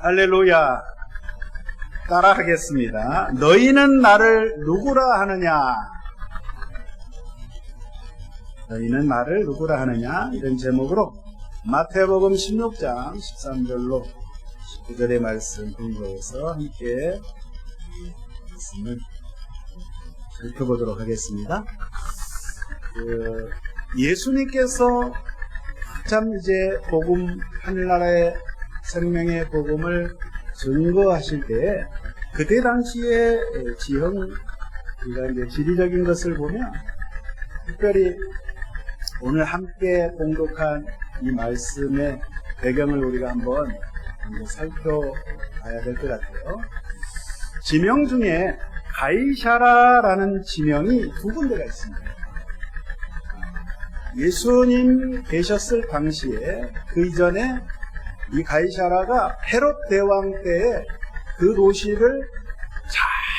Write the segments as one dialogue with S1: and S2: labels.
S1: 할렐루야. 따라하겠습니다. 너희는 나를 누구라 하느냐? 너희는 나를 누구라 하느냐? 이런 제목으로 마태복음 16장 13절로 19절의 말씀 근거해서 함께 말씀을 살펴보도록 하겠습니다. 예수님께서 참 이제 복음, 하늘나라의 생명의 복음을 증거하실 때 그때 당시의 지형, 그러니까 이제 지리적인 것을 보면 특별히 오늘 함께 봉독한 이 말씀의 배경을 우리가 한번 살펴봐야 될 것 같아요. 지명 중에 가이사라라는 지명이 두 군데가 있습니다. 예수님 계셨을 당시에 그 이전에 이 가이사라가 헤롯 대왕 때에 그 도시를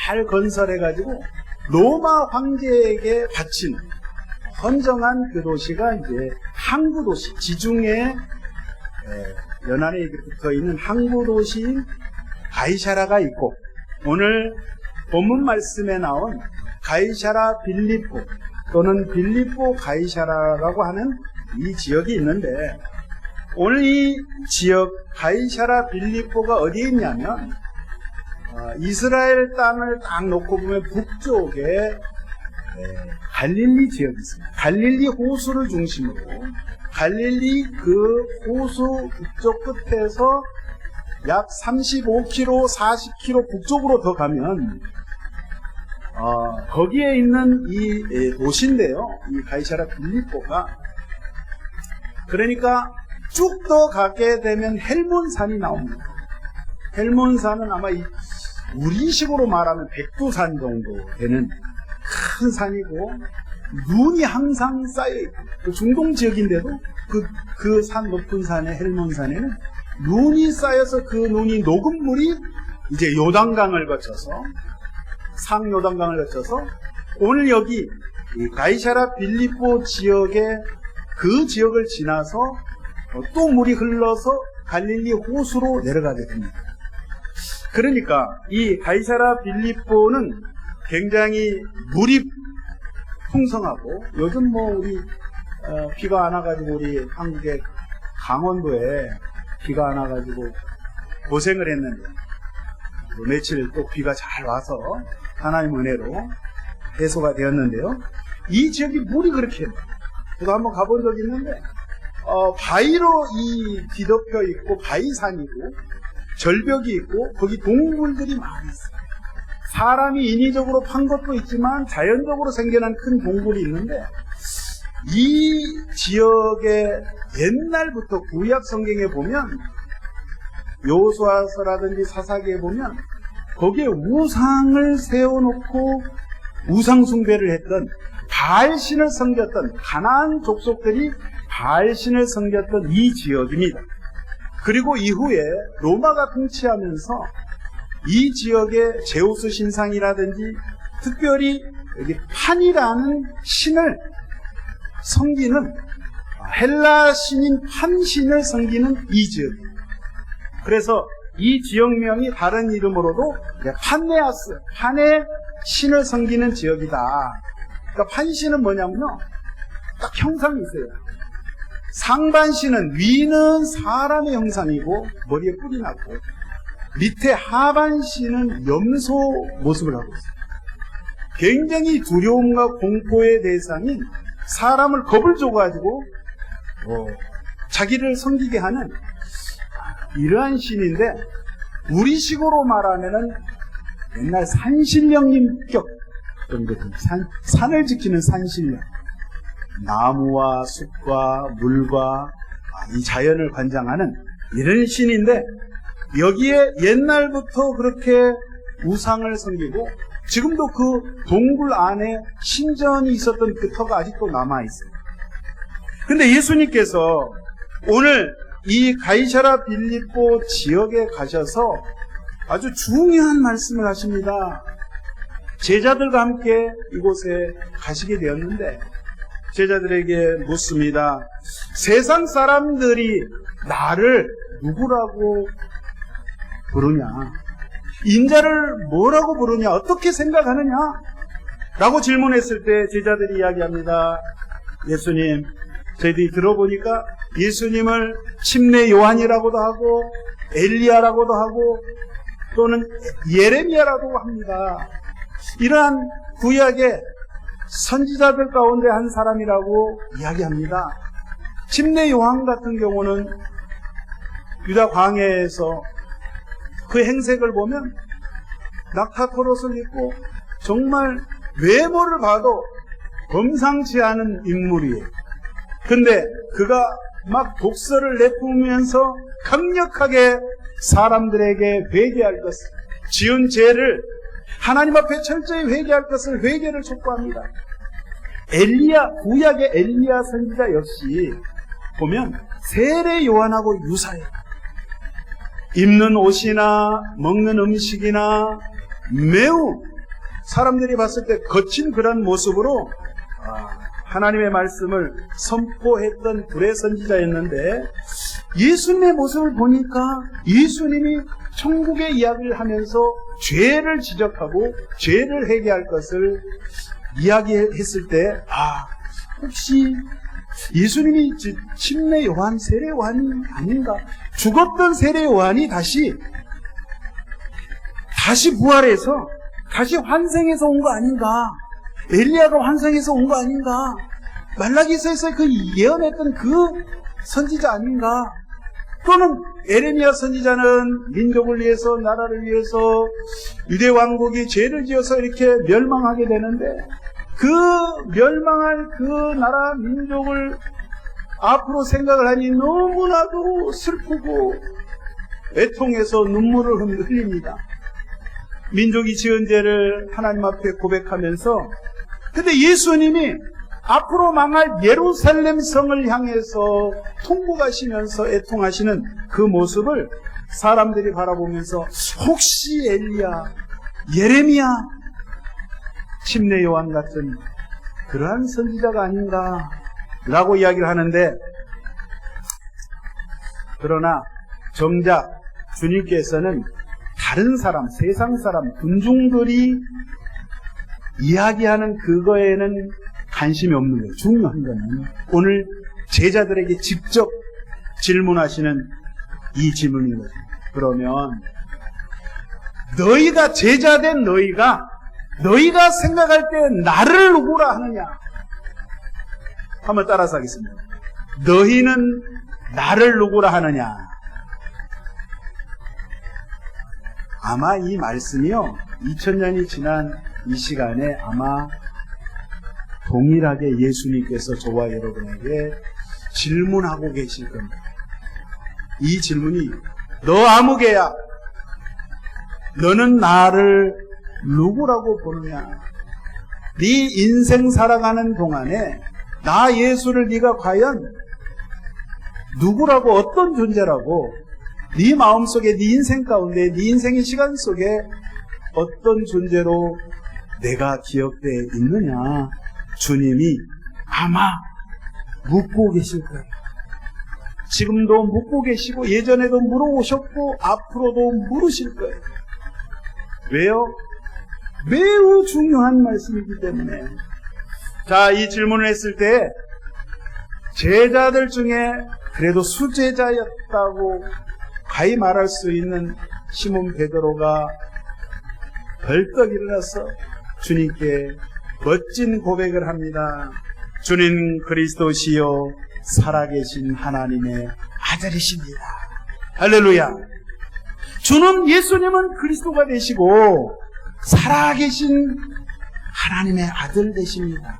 S1: 잘 건설해가지고 로마 황제에게 바친 헌정한 그 도시가 이제 항구 도시, 지중해 연안에 붙어 있는 항구 도시인 가이사라가 있고, 오늘 본문 말씀에 나온 가이사라 빌립보 또는 빌립보 가이사라라고 하는 이 지역이 있는데, 오늘 이 지역 가이사라 빌립보가 어디에 있냐면 이스라엘 땅을 딱 놓고 보면 북쪽에 갈릴리 지역이 있습니다. 갈릴리 호수를 중심으로 갈릴리 그 호수 북쪽 끝에서 약 35km, 40km 북쪽으로 더 가면 거기에 있는 이 도시인데요. 이 가이사라 빌립보가, 그러니까 쭉 더 가게 되면 헬몬산이 나옵니다. 헬몬산은 아마 우리식으로 말하면 백두산 정도 되는 큰 산이고, 눈이 항상 쌓여있고, 중동 지역인데도 그 산 높은 산의 헬몬산에는 눈이 쌓여서 그 눈이 녹은 물이 이제 요단강을 거쳐서, 상요단강을 거쳐서 오늘 여기 이 가이사라 빌립보 지역에 그 지역을 지나서 또 물이 흘러서 갈릴리 호수로 내려가게 됩니다. 그러니까 이 가이사라 빌립보는 굉장히 물이 풍성하고, 요즘 우리 비가 안 와가지고 우리 한국의 강원도에 비가 안 와가지고 고생을 했는데 며칠 또 비가 잘 와서 하나님 은혜로 해소가 되었는데요. 이 지역이 물이 그렇게, 저도 한번 가본 적이 있는데 바위로 이 뒤덮여 있고, 바위산이고 절벽이 있고 거기 동물들이 많이 있어요. 사람이 인위적으로 판 것도 있지만 자연적으로 생겨난 큰 동굴이 있는데, 이 지역에 옛날부터 구약 성경에 보면, 여호수아서라든지 사사기에 보면 거기에 우상을 세워놓고 우상 숭배를 했던, 바알신을 섬겼던 가나안 족속들이 바알신을 섬겼던 이 지역입니다. 그리고 이후에 로마가 통치하면서 이 지역의 제우스 신상이라든지 특별히 여기 판이라는 신을 섬기는, 헬라 신인 판신을 섬기는 이 지역입니다. 그래서 이 지역명이 다른 이름으로도 판네아스, 판의 신을 섬기는 지역이다. 그러니까 판신은 뭐냐면요, 딱 형상이 있어요. 상반신은, 위는 사람의 형상이고 머리에 뿔이 났고, 밑에 하반신은 염소 모습을 하고 있어요. 굉장히 두려움과 공포의 대상인, 사람을 겁을 줘가지고 자기를 섬기게 하는 이러한 신인데, 우리식으로 말하면은 옛날 산신령님격 정도 됩니다. 산을 지키는 산신령, 나무와 숲과 물과 이 자연을 관장하는 이런 신인데, 여기에 옛날부터 그렇게 우상을 섬기고, 지금도 그 동굴 안에 신전이 있었던 그 터가 아직도 남아있어요. 근데 예수님께서 오늘 이 가이사라 빌립보 지역에 가셔서 아주 중요한 말씀을 하십니다. 제자들과 함께 이곳에 가시게 되었는데, 제자들에게 묻습니다. 세상 사람들이 나를 누구라고 부르냐? 인자를 뭐라고 부르냐? 어떻게 생각하느냐? 라고 질문했을 때 제자들이 이야기합니다. 예수님, 저희들이 들어보니까 예수님을 침례 요한이라고도 하고 엘리야라고도 하고 또는 예레미야라고 합니다. 이러한 구약의 선지자들 가운데 한 사람이라고 이야기합니다. 침례 요한 같은 경우는 유다 광야에서 그 행색을 보면 낙타토롯을 입고 정말 외모를 봐도 범상치 않은 인물이에요. 근데 그가 막 독서를 내뿜으면서 강력하게 사람들에게 회개할 것을, 지은 죄를 하나님 앞에 철저히 회개할 것을 회개를 촉구합니다. 구약의 엘리야 선지자 역시 보면 세례 요한하고 유사해요. 입는 옷이나 먹는 음식이나 매우 사람들이 봤을 때 거친 그런 모습으로 하나님의 말씀을 선포했던 불의 선지자였는데, 예수님의 모습을 보니까 예수님이 천국의 이야기를 하면서 죄를 지적하고 죄를 회개할 것을 이야기했을 때, 혹시 예수님이 침례 요한, 세례 요한이 아닌가? 죽었던 세례 요한이 다시 부활해서 다시 환생해서 온 거 아닌가? 엘리야가 환생해서 온 거 아닌가? 말라기서에서 그 예언했던 그 선지자 아닌가? 또는 에레미야 선지자는 민족을 위해서, 나라를 위해서 유대 왕국이 죄를 지어서 이렇게 멸망하게 되는데, 그 멸망할 그 나라 민족을 앞으로 생각을 하니 너무나도 슬프고 애통해서 눈물을 흘립니다. 민족이 지은 죄를 하나님 앞에 고백하면서, 근데 예수님이 앞으로 망할 예루살렘 성을 향해서 통곡하시면서 애통하시는 그 모습을 사람들이 바라보면서 혹시 엘리야, 예레미야, 침례 요한 같은 그러한 선지자가 아닌가 라고 이야기를 하는데, 그러나 정작 주님께서는 다른 사람, 세상 사람, 군중들이 이야기하는 그거에는 관심이 없는 거예요. 중요한 거는 오늘 제자들에게 직접 질문하시는 이 질문인 거죠. 그러면 너희가 제자된 너희가 생각할 때 나를 누구라 하느냐? 한번 따라서 하겠습니다. 너희는 나를 누구라 하느냐? 아마 이 말씀이요, 2000년이 지난 이 시간에 아마 동일하게 예수님께서 저와 여러분에게 질문하고 계실 겁니다. 이 질문이, 너 아무개야, 너는 나를 누구라고 보느냐? 네 인생 살아가는 동안에 나 예수를 네가 과연 누구라고, 어떤 존재라고, 네 마음속에, 네 인생 가운데, 네 인생의 시간 속에 어떤 존재로 내가 기억되어 있느냐? 주님이 아마 묻고 계실 거예요. 지금도 묻고 계시고 예전에도 물어오셨고 앞으로도 물으실 거예요. 왜요? 매우 중요한 말씀이기 때문에. 자, 이 질문을 했을 때 제자들 중에 그래도 수제자였다고 가히 말할 수 있는 시몬 베드로가 벌떡 일어나서 주님께 멋진 고백을 합니다. 주님 그리스도시요 살아계신 하나님의 아들이십니다. 할렐루야. 주는, 예수님은 그리스도가 되시고 살아계신 하나님의 아들 되십니다.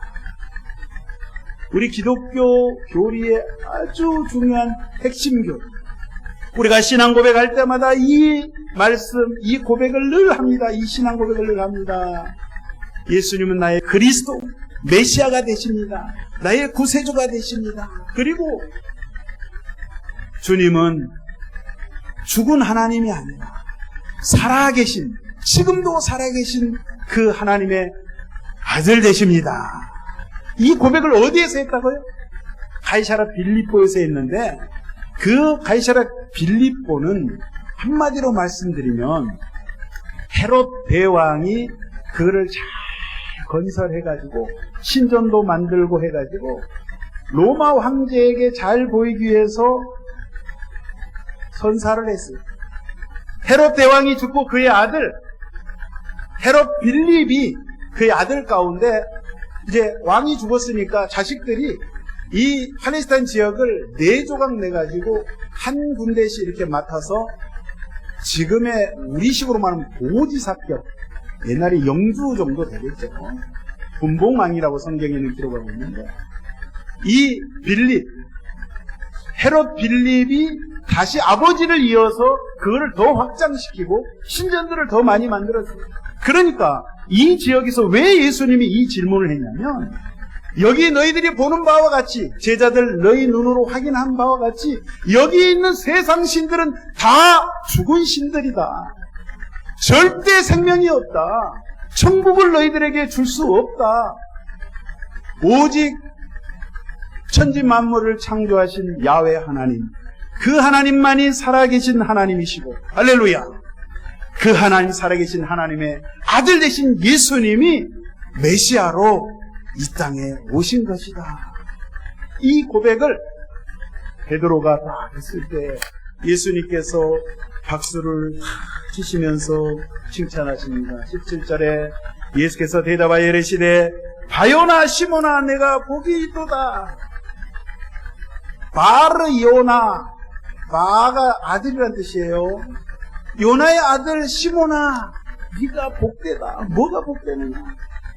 S1: 우리 기독교 교리의 아주 중요한 핵심 교리. 우리가 신앙 고백할 때마다 이 말씀, 이 고백을 늘 합니다. 이 신앙 고백을 늘 합니다. 예수님은 나의 그리스도, 메시아가 되십니다. 나의 구세주가 되십니다. 그리고 주님은 죽은 하나님이 아니라 살아계신, 지금도 살아계신 그 하나님의 아들 되십니다. 이 고백을 어디에서 했다고요? 가이사랴 빌립보에서 했는데, 그 가이사랴 빌립보는 한마디로 말씀드리면 헤롯 대왕이 그거를 잘 건설해가지고 신전도 만들고 해가지고 로마 황제에게 잘 보이기 위해서 선사를 했어요. 헤롯 대왕이 죽고 그의 아들 헤롯 빌립이 그의 아들 가운데 이제 왕이 죽었으니까 자식들이 이 팔레스타인 지역을 4조각 내가지고 한 군데씩 이렇게 맡아서 지금의 우리식으로 말하면 도지사격, 옛날에 영주 정도 되겠죠. 분봉왕이라고 성경에는 기록하고 있는데 이 빌립, 헤롯 빌립이 다시 아버지를 이어서 그거를 더 확장시키고 신전들을 더 많이 만들었어요. 그러니까 이 지역에서 왜 예수님이 이 질문을 했냐면 여기 너희들이 보는 바와 같이 제자들 너희 눈으로 확인한 바와 같이 여기 있는 세상 신들은 다 죽은 신들이다. 절대 생명이 없다. 천국을 너희들에게 줄 수 없다. 오직 천지 만물을 창조하신 야훼 하나님, 그 하나님만이 살아계신 하나님이시고, 할렐루야, 그 하나님 살아계신 하나님의 아들 되신 예수님이 메시아로 이 땅에 오신 것이다. 이 고백을 베드로가 딱 했을 때 예수님께서 박수를 치시면서 칭찬하십니다. 17절에 예수께서 대답하여 이르시되 바요나 시모나 내가 복이 있도다. 바르 요나, 바가 아들이란 뜻이에요. 요나의 아들 시모나 네가 복되다. 뭐가 복되느냐?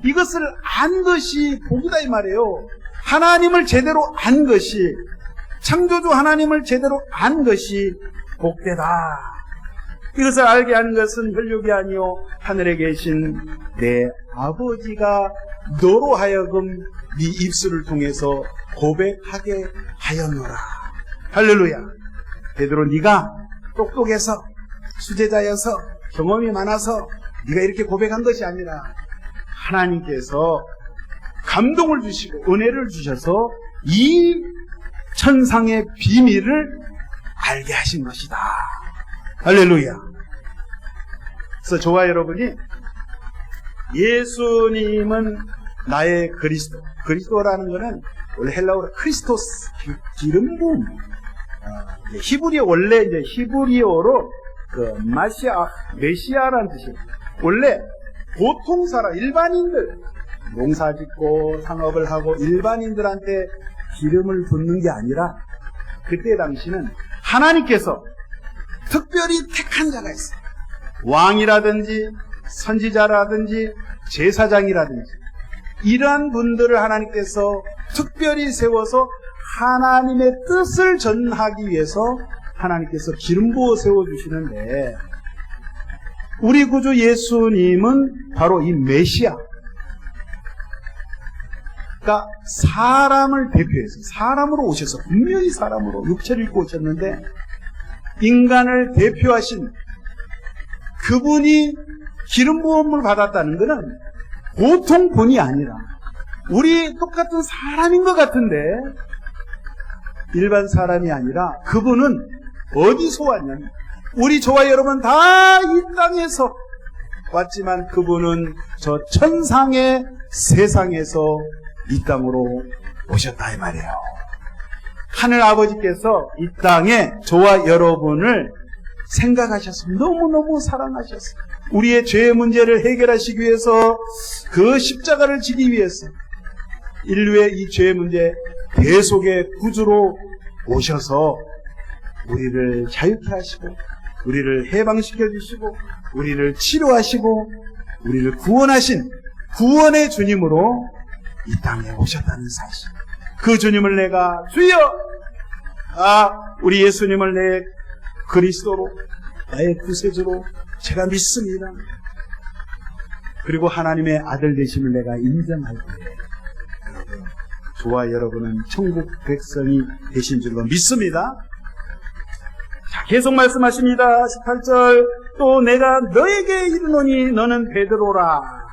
S1: 이것을 안 것이 복이다 이 말이에요. 하나님을 제대로 안 것이, 창조주 하나님을 제대로 안 것이 복되다. 이것을 알게 하는 것은 혈육이 아니요 하늘에 계신 내 아버지가 너로 하여금 네 입술을 통해서 고백하게 하였노라. 할렐루야. 베드로, 네가 똑똑해서 수제자여서 경험이 많아서 네가 이렇게 고백한 것이 아니라 하나님께서 감동을 주시고 은혜를 주셔서 이 천상의 비밀을 알게 하신 것이다. 할렐루야. 그래서 저와 여러분이 예수님은 나의 그리스도, 그리스도라는 것은 원래 헬라어로 크리스토스, 기름 부음. 히브리어, 원래 이제 히브리어로 그 메시아라는 뜻이에요. 원래 보통 사람, 일반인들, 농사 짓고 상업을 하고 일반인들한테 기름을 붓는 게 아니라 그때 당시는 하나님께서 특별히 택한 자가 있어요. 왕이라든지 선지자라든지 제사장이라든지 이러한 분들을 하나님께서 특별히 세워서 하나님의 뜻을 전하기 위해서 하나님께서 기름 부어 세워주시는데 우리 구주 예수님은 바로 이 메시아, 그러니까 사람을 대표해서 사람으로 오셔서 분명히 사람으로 육체를 입고 오셨는데 인간을 대표하신 그분이 기름 부음을 받았다는 것은 보통 분이 아니라 우리 똑같은 사람인 것 같은데 일반 사람이 아니라 그분은 어디서 왔냐면 우리 저와 여러분 다 이 땅에서 왔지만 그분은 저 천상의 세상에서 이 땅으로 오셨다 이 말이에요. 하늘 아버지께서 이 땅에 저와 여러분을 생각하셔서 너무너무 사랑하셔서 우리의 죄의 문제를 해결하시기 위해서 그 십자가를 지기 위해서 인류의 이 죄의 문제 대속의 구주로 오셔서 우리를 자유케 하시고 우리를 해방시켜 주시고 우리를 치료하시고 우리를 구원하신 구원의 주님으로 이 땅에 오셨다는 사실, 그 주님을 내가 주여, 우리 예수님을 내 그리스도로 나의 구세주로 제가 믿습니다. 그리고 하나님의 아들 되심을 내가 인정할 때 여러분, 저와 여러분은 천국 백성이 되신 줄로 믿습니다. 자, 계속 말씀하십니다. 18절, 또 내가 너에게 이르노니 너는 베드로라.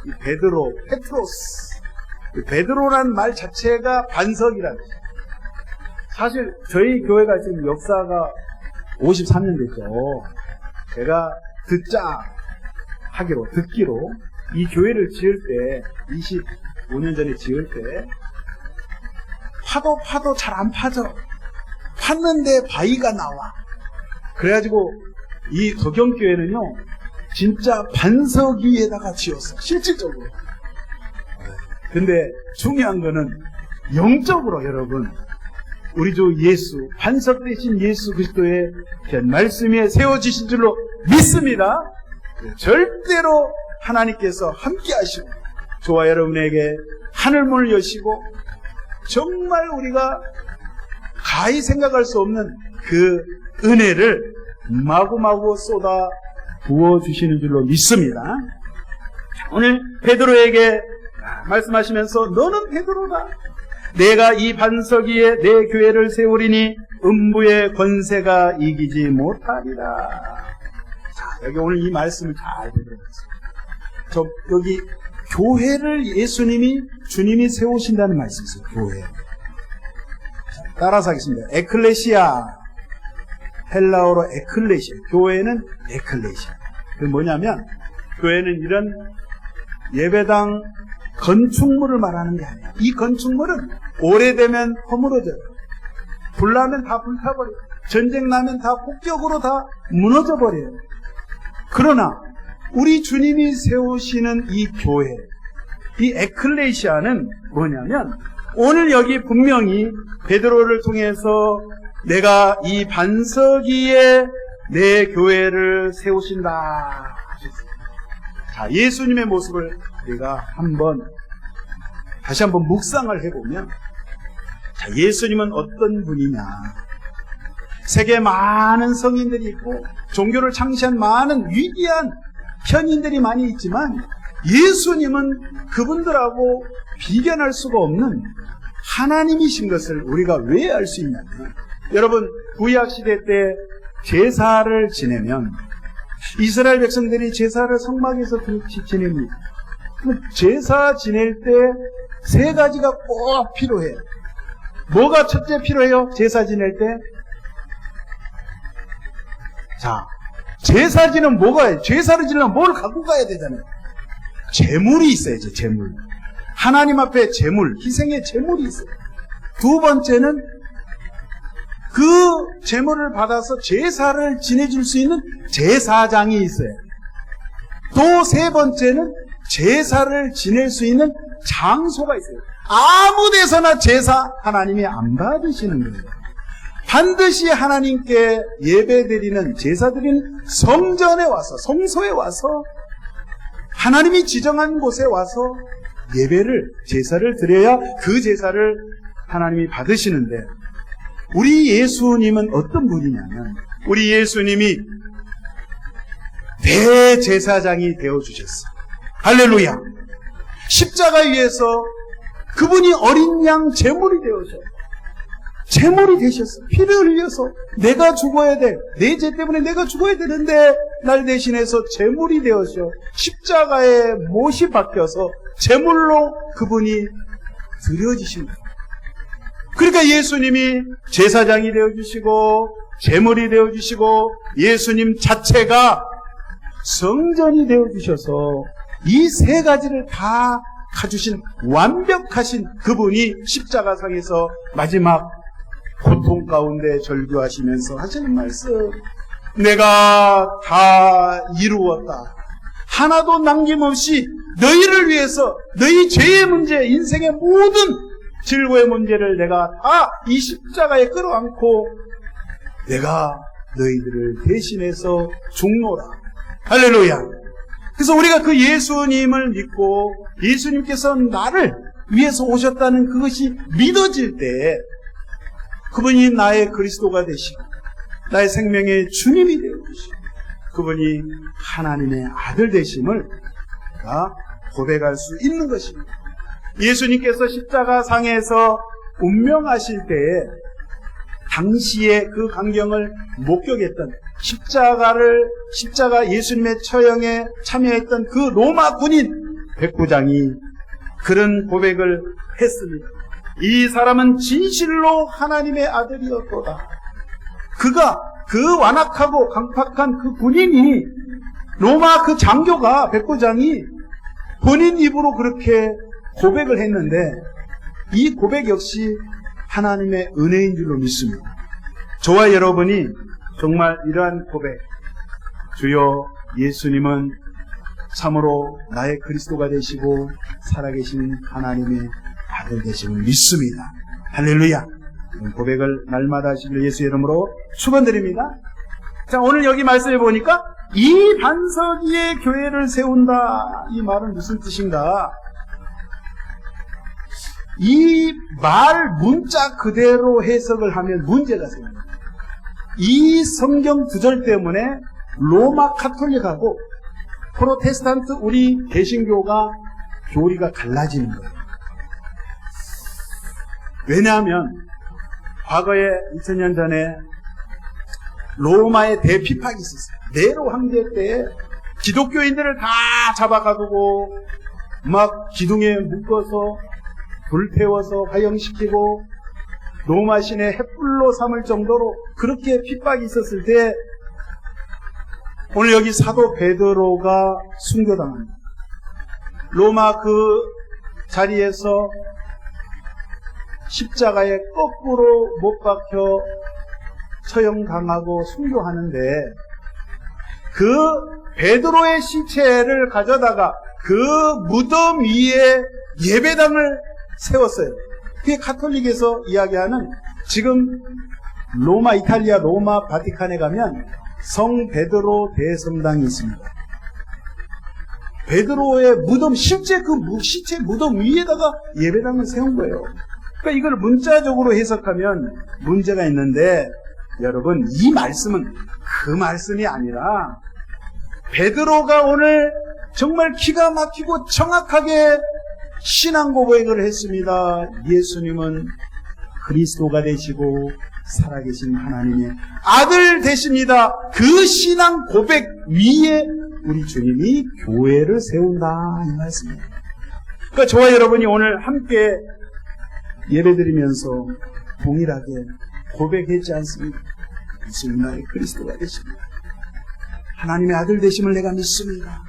S1: 이 베드로, 페트로스, 베드로란 말 자체가 반석이라는 뜻이에요. 사실 저희 교회가 지금 역사가 53년 됐죠. 제가 듣기로 이 교회를 지을 때 25년 전에 지을 때 파도 잘 안 파져. 팠는데 바위가 나와. 그래가지고 이 도경교회는요 진짜 반석 위에다가 지었어. 실질적으로. 근데 중요한 거는 영적으로 여러분 우리 주 예수 반석 되신 예수 그리스도의 말씀 위에 세워지신 줄로 믿습니다. 절대로 하나님께서 함께 하시고 저와 여러분에게 하늘문을 여시고 정말 우리가 가히 생각할 수 없는 그 은혜를 마구마구 쏟아 부어주시는 줄로 믿습니다. 오늘 베드로에게 말씀하시면서 너는 베드로다. 내가 이 반석 위에 내 교회를 세우리니 음부의 권세가 이기지 못하리라. 자, 여기 오늘 이 말씀을 잘 들어보세요. 여기 교회를 주님이 세우신다는 말씀이 있어요. 교회. 따라서 하겠습니다. 에클레시아. 헬라어로 에클레시아. 교회는 에클레시아. 그 뭐냐면 교회는 이런 예배당 건축물을 말하는 게 아니에요. 이 건축물은 오래되면 허물어져요. 불나면 다 불타버려요. 전쟁 나면 다 폭격으로 다 무너져버려요. 그러나 우리 주님이 세우시는 이 교회, 이 에클레시아는 뭐냐면 오늘 여기 분명히 베드로를 통해서 내가 이 반석 위에 내 교회를 세우신다. 자, 예수님의 모습을 우리가 다시 한번 묵상을 해보면, 자, 예수님은 어떤 분이냐. 세계에 많은 성인들이 있고, 종교를 창시한 많은 위대한 현인들이 많이 있지만, 예수님은 그분들하고 비견할 수가 없는 하나님이신 것을 우리가 왜 알 수 있냐면, 여러분, 구약시대 때 제사를 지내면, 이스라엘 백성들이 제사를 성막에서 지냅니다. 제사 지낼 때 세 가지가 꼭 필요해요. 뭐가 첫째 필요해요? 제사 지낼 때? 자, 제사 지내면 뭐가 해요? 제사를 지내면 뭘 갖고 가야 되잖아요. 제물이 있어야죠, 제물. 하나님 앞에 제물, 희생의 제물이 있어요. 두 번째는 그 제물을 받아서 제사를 지내줄 수 있는 제사장이 있어요. 또 세 번째는 제사를 지낼 수 있는 장소가 있어요. 아무 데서나 제사 하나님이 안 받으시는 거예요. 반드시 하나님께 예배드리는 제사드리는 성전에 와서, 성소에 와서 하나님이 지정한 곳에 와서 제사를 드려야 그 제사를 하나님이 받으시는데, 우리 예수님은 어떤 분이냐면, 우리 예수님이 대제사장이 되어주셨어요. 할렐루야. 십자가 위에서 그분이 어린 양 제물이 되어서 제물이 되셨어. 피를 흘려서 내가 죽어야 돼. 내 죄 때문에 내가 죽어야 되는데 날 대신해서 제물이 되어서 십자가의 못이 박혀서 제물로 그분이 드려지신 거예요. 그러니까 예수님이 제사장이 되어주시고 제물이 되어주시고 예수님 자체가 성전이 되어주셔서 이 세 가지를 다 가주신 완벽하신 그분이 십자가상에서 마지막 고통 가운데 절규하시면서 하시는 말씀, 내가 다 이루었다. 하나도 남김없이 너희를 위해서 너희 죄의 문제, 인생의 모든 질고의 문제를 내가 다 이 십자가에 끌어안고 내가 너희들을 대신해서 죽노라. 할렐루야. 그래서 우리가 그 예수님을 믿고 예수님께서 나를 위해서 오셨다는 그것이 믿어질 때 그분이 나의 그리스도가 되시고 나의 생명의 주님이 되어주시고 그분이 하나님의 아들 되심을 우리가 고백할 수 있는 것입니다. 예수님께서 십자가상에서 운명하실 때에 당시에 그 광경을 목격했던 십자가 예수님의 처형에 참여했던 그 로마 군인 백부장이 그런 고백을 했습니다. 이 사람은 진실로 하나님의 아들이었도다. 그가 그 완악하고 강팍한 그 군인이, 로마 그 장교가, 백부장이 본인 입으로 그렇게 고백을 했는데, 이 고백 역시 하나님의 은혜인 줄로 믿습니다. 저와 여러분이 정말 이러한 고백, 주여 예수님은 참으로 나의 그리스도가 되시고 살아계신 하나님의 아들 되심을 믿습니다. 할렐루야. 고백을 날마다 하시길 예수의 이름으로 축원드립니다. 자, 오늘 여기 말씀해 보니까 이 반석 위에 교회를 세운다, 이 말은 무슨 뜻인가? 이 말 문자 그대로 해석을 하면 문제가 생깁니다. 이 성경 구절 때문에 로마 카톨릭하고 프로테스탄트 우리 개신교가 교리가 갈라지는 거예요. 왜냐하면 과거에 2000년 전에 로마의 대피팍이 있었어요. 네로 황제 때 기독교인들을 다 잡아가두고 막 기둥에 묶어서 불태워서 화형시키고 로마 신의 횃불로 삼을 정도로 그렇게 핍박이 있었을 때 오늘 여기 사도 베드로가 순교당합니다. 로마 그 자리에서 십자가에 거꾸로 못 박혀 처형당하고 순교하는데 그 베드로의 시체를 가져다가 그 무덤 위에 예배당을 세웠어요. 그게 카톨릭에서 이야기하는, 지금 로마, 이탈리아 로마 바티칸에 가면 성 베드로 대성당이 있습니다. 베드로의 무덤, 실제 그 시체 무덤 위에다가 예배당을 세운 거예요. 그러니까 이걸 문자적으로 해석하면 문제가 있는데, 여러분, 이 말씀은 그 말씀이 아니라 베드로가 오늘 정말 기가 막히고 정확하게 신앙 고백을 했습니다. 예수님은 그리스도가 되시고 살아계신 하나님의 아들 되십니다. 그 신앙 고백 위에 우리 주님이 교회를 세운다, 이 말씀입니다. 그러니까 저와 여러분이 오늘 함께 예배드리면서 동일하게 고백했지 않습니까? 예수님 나의 그리스도가 되십니다. 하나님의 아들 되심을 내가 믿습니다.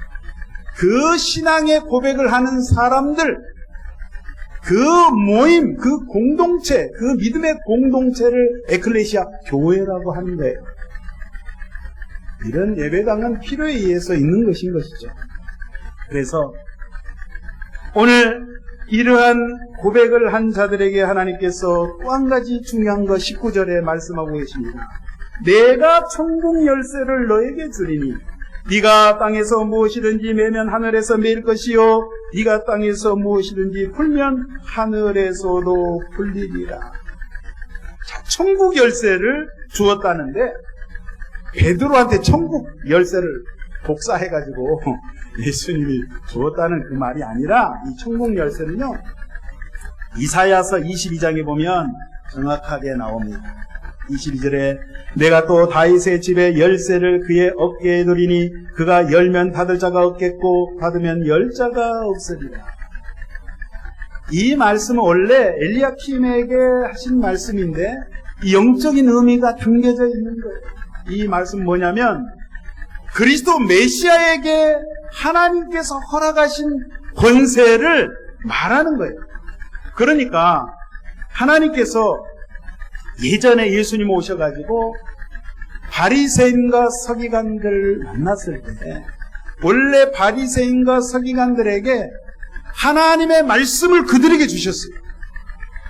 S1: 그 신앙의 고백을 하는 사람들, 그 모임, 그 공동체, 그 믿음의 공동체를 에클레시아, 교회라고 하는 거예요. 이런 예배당은 필요에 의해서 있는 것인 것이죠. 그래서 오늘 이러한 고백을 한 자들에게 하나님께서 또 한 가지 중요한 것 19절에 말씀하고 계십니다. 내가 천국 열쇠를 너에게 주리니 네가 땅에서 무엇이든지 매면 하늘에서 매일 것이요 네가 땅에서 무엇이든지 풀면 하늘에서도 풀리리라. 자, 천국 열쇠를 주었다는데 베드로한테 천국 열쇠를 복사해가지고 예수님이 주었다는 그 말이 아니라, 이 천국 열쇠는요, 이사야서 22장에 보면 정확하게 나옵니다. 22절에 내가 또 다윗의 집에 열쇠를 그의 어깨에 두리니 그가 열면 닫을 자가 없겠고 닫으면 열 자가 없으리라. 이 말씀은 원래 엘리야킴에게 하신 말씀인데 이 영적인 의미가 담겨져 있는 거예요. 이 말씀 뭐냐면 그리스도 메시아에게 하나님께서 허락하신 권세를 말하는 거예요. 그러니까 하나님께서 예전에 예수님 오셔가지고 바리새인과 서기관들을 만났을 때 원래 바리새인과 서기관들에게 하나님의 말씀을 그들에게 주셨어요.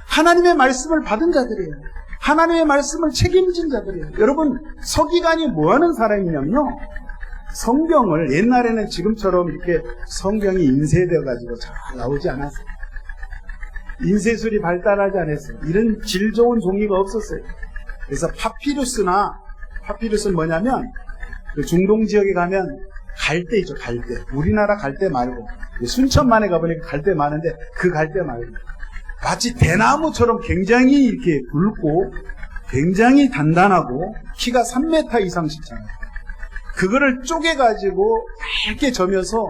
S1: 하나님의 말씀을 받은 자들이에요. 하나님의 말씀을 책임진 자들이에요. 여러분, 서기관이 뭐하는 사람이냐면요, 성경을, 옛날에는 지금처럼 이렇게 성경이 인쇄되어가지고 잘 나오지 않았어요. 인쇄술이 발달하지 않았어요. 이런 질 좋은 종이가 없었어요. 그래서 파피루스는 뭐냐면 그 중동 지역에 가면 갈대 있죠, 갈대. 우리나라 갈대 말고 순천만에 가보니까 갈대 많은데 그 갈대 말고 마치 대나무처럼 굉장히 이렇게 굵고 굉장히 단단하고 키가 3m 이상씩 자라요. 그거를 쪼개가지고 얇게 점여서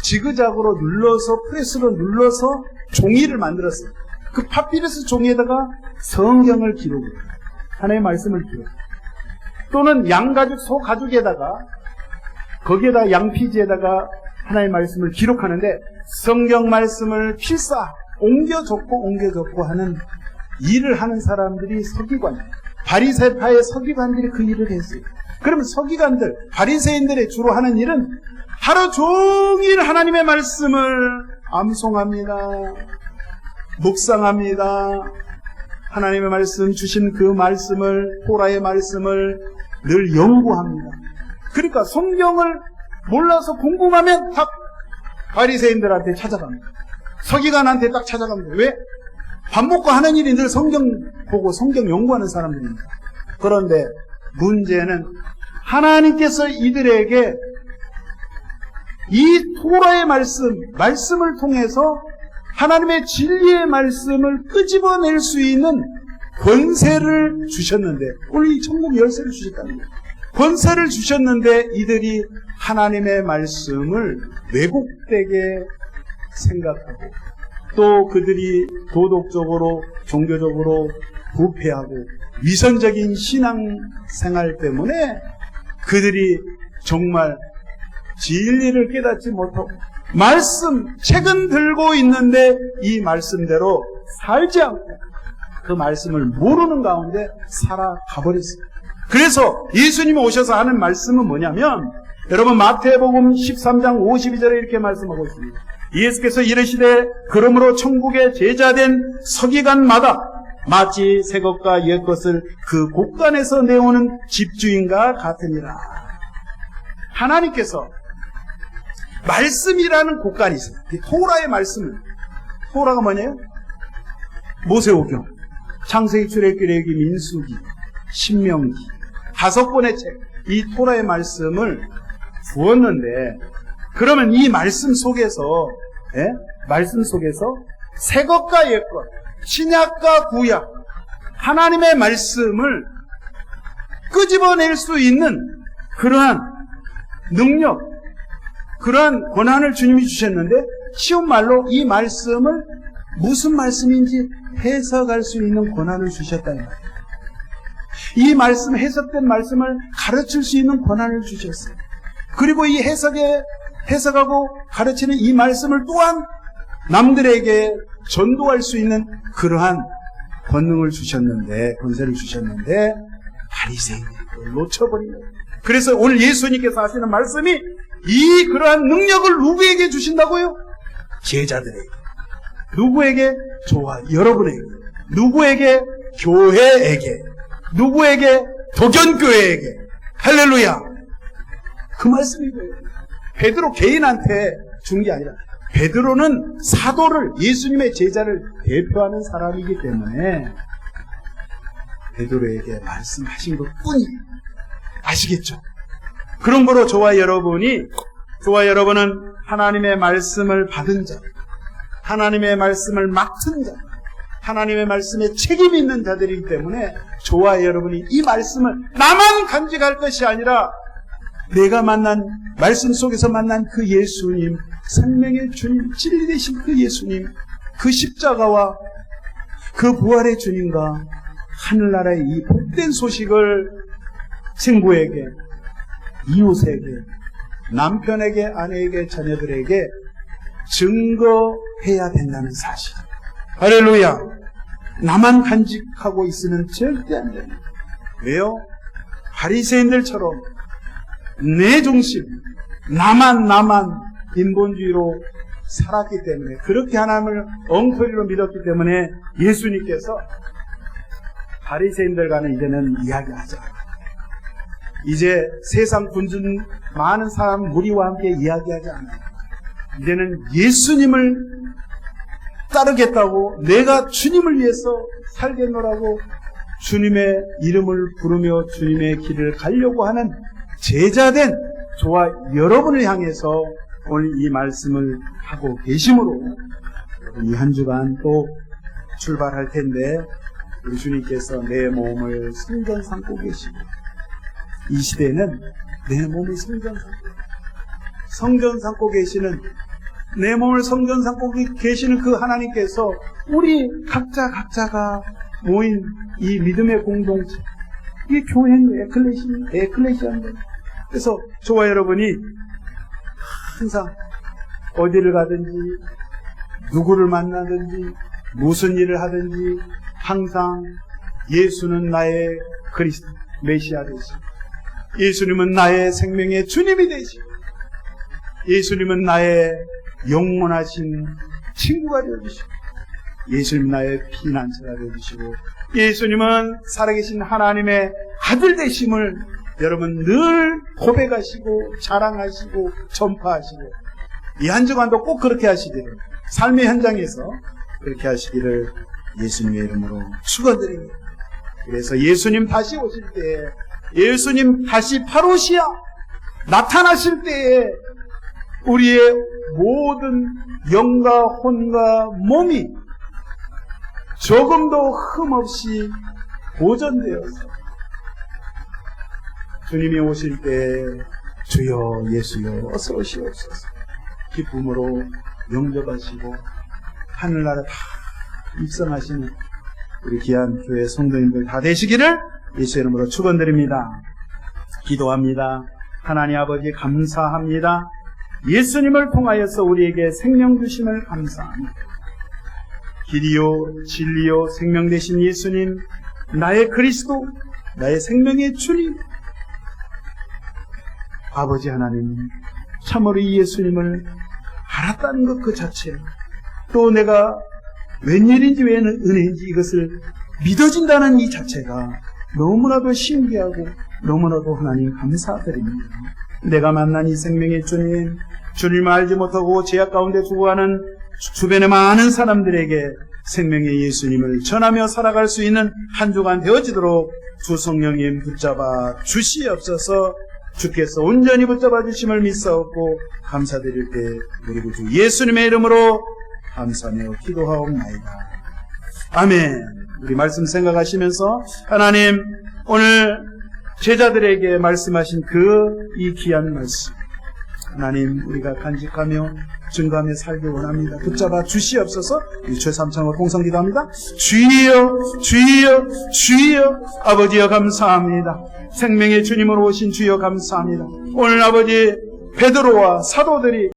S1: 지그작으로 눌러서, 프레스로 눌러서 종이를 만들었어요. 그 파피루스 종이에다가 성경을 기록해요. 하나님의 말씀을 기록해요. 또는 양가죽, 소가죽에다가 거기에다 양피지에다가 하나님의 말씀을 기록하는데 성경 말씀을 필사 옮겨 적고 하는 일을 하는 사람들이 서기관, 바리새파의 서기관들이 그 일을 했어요. 그러면 서기관들, 바리새인들의 주로 하는 일은 하루 종일 하나님의 말씀을 암송합니다. 묵상합니다. 하나님의 말씀 주신 그 말씀을, 토라의 말씀을 늘 연구합니다. 그러니까 성경을 몰라서 궁금하면 딱 바리새인들한테 찾아갑니다. 서기관한테 딱 찾아갑니다. 왜? 밥 먹고 하는 일이 늘 성경 보고 성경 연구하는 사람들입니다. 그런데 문제는 하나님께서 이들에게 이 토라의 말씀을 통해서 하나님의 진리의 말씀을 끄집어낼 수 있는 권세를 주셨는데, 오늘 이 천국 열쇠를 주셨다는 거예요. 권세를 주셨는데 이들이 하나님의 말씀을 왜곡되게 생각하고 또 그들이 도덕적으로 종교적으로 부패하고 위선적인 신앙생활 때문에 그들이 정말 진리를 깨닫지 못하고 책은 들고 있는데 이 말씀대로 살지 않고 그 말씀을 모르는 가운데 살아가버렸어요. 그래서 예수님이 오셔서 하는 말씀은 뭐냐면, 여러분 마태복음 13장 52절에 이렇게 말씀하고 있습니다. 예수께서 이르시되 그러므로 천국의 제자된 서기관마다 마치 새 것과 옛 것을 그 곳간에서 내오는 집주인과 같으니라. 하나님께서 말씀이라는 곳간이 있어요. 토라의 말씀은, 토라가 뭐냐요? 모세오경, 창세기, 출애굽기, 레위기, 민수기, 신명기 5권의 책, 이 토라의 말씀을 주었는데, 그러면 이 말씀 속에서 새 것과 옛 것, 신약과 구약, 하나님의 말씀을 끄집어낼 수 있는 그러한 능력, 그러한 권한을 주님이 주셨는데, 쉬운 말로 이 말씀을 무슨 말씀인지 해석할 수 있는 권한을 주셨다는 거예요. 이 말씀, 해석된 말씀을 가르칠 수 있는 권한을 주셨어요. 그리고 이 해석하고 가르치는 이 말씀을 또한 남들에게 전도할 수 있는 그러한 권능을 주셨는데, 권세를 주셨는데 바리새인들이 그걸 놓쳐버린 거예요. 그래서 오늘 예수님께서 하시는 말씀이 이 그러한 능력을 누구에게 주신다고요? 제자들에게. 누구에게? 저와 여러분에게. 누구에게? 교회에게. 누구에게? 도견교회에게. 할렐루야. 그 말씀인 거예요. 베드로 개인한테 준 게 아니라, 베드로는 사도를, 예수님의 제자를 대표하는 사람이기 때문에 베드로에게 말씀하신 것뿐이에요. 아시겠죠? 그런 거로 저와 여러분은 하나님의 말씀을 받은 자, 하나님의 말씀을 맡은 자, 하나님의 말씀에 책임 있는 자들이기 때문에 저와 여러분이 이 말씀을 나만 간직할 것이 아니라 내가 만난, 말씀 속에서 만난 그 예수님, 생명의 주님, 진리 되신 그 예수님, 그 십자가와 그 부활의 주님과 하늘나라의 이 복된 소식을 친구에게, 이웃에게, 남편에게, 아내에게, 자녀들에게 증거해야 된다는 사실. 할렐루야. 나만 간직하고 있으면 절대 안 됩니다. 왜요? 바리새인들처럼 내 중심, 나만 인본주의로 살았기 때문에, 그렇게 하나님을 엉터리로 믿었기 때문에 예수님께서 바리새인들과는 이제는 이야기하지 않아요. 이제 세상 군중 많은 사람 무리와 함께 이야기하지 않아요. 이제는 예수님을 따르겠다고, 내가 주님을 위해서 살겠노라고 주님의 이름을 부르며 주님의 길을 가려고 하는 제자된 저와 여러분을 향해서 오늘 이 말씀을 하고 계심으로, 여러분 이 한 주간 또 출발할 텐데 우리 주님께서 내 몸을 성전 삼고 계시고, 이 시대는 내 몸을 성전 삼고 계시는, 내 몸을 성전 삼고 계시는 그 하나님께서 우리 각자가 모인 이 믿음의 공동체, 이게 교회인 거예요. 에클레시아인 거예요. 그래서 저와 여러분이 항상 어디를 가든지 누구를 만나든지 무슨 일을 하든지 항상 예수는 나의 그리스도 메시아 되시고, 예수님은 나의 생명의 주님이 되시고, 예수님은 나의 영원하신 친구가 되어주시고, 예수님 나의 피난처가 되어주시고, 예수님은 살아계신 하나님의 아들 되심을 여러분 늘 고백하시고 자랑하시고 전파하시고, 이 한 주간도 꼭 그렇게 하시기를, 삶의 현장에서 그렇게 하시기를 예수님의 이름으로 축원드립니다. 그래서 예수님 다시 오실 때에, 예수님 다시 파루시아 나타나실 때에 우리의 모든 영과 혼과 몸이 조금도 흠없이 보존되어서 주님이 오실 때 주여 예수여 어서 오시옵소서 기쁨으로 영접하시고 하늘나라 다 입성하시는 우리 귀한 교회 성도님들 다 되시기를 예수 이름으로 축원드립니다. 기도합니다. 하나님 아버지 감사합니다. 예수님을 통하여서 우리에게 생명 주심을 감사합니다. 길이요 진리요 생명 되신 예수님, 나의 그리스도, 나의 생명의 주님, 아버지 하나님, 참으로 이 예수님을 알았다는 것 그 자체, 또 내가 웬일인지 왜 은혜인지 이것을 믿어진다는 이 자체가 너무나도 신기하고 너무나도 하나님 감사드립니다. 내가 만난 이 생명의 주님, 주님을 알지 못하고 죄악 가운데 죽어가는 주변의 많은 사람들에게 생명의 예수님을 전하며 살아갈 수 있는 한 주간 되어지도록 주 성령님 붙잡아 주시옵소서. 주께서 온전히 붙잡아 주심을 믿사옵고 감사드릴 때 우리 구주 예수님의 이름으로 감사하며 기도하옵나이다. 아멘. 우리 말씀 생각하시면서 하나님 오늘 제자들에게 말씀하신 이 귀한 말씀, 하나님 우리가 간직하며 증거하며 살기 원합니다. 붙잡아 주시옵소서. 최삼창으로 공성기도합니다. 주여 주여 주여 아버지여 감사합니다. 생명의 주님으로 오신 주여 감사합니다. 오늘 아버지 베드로와 사도들이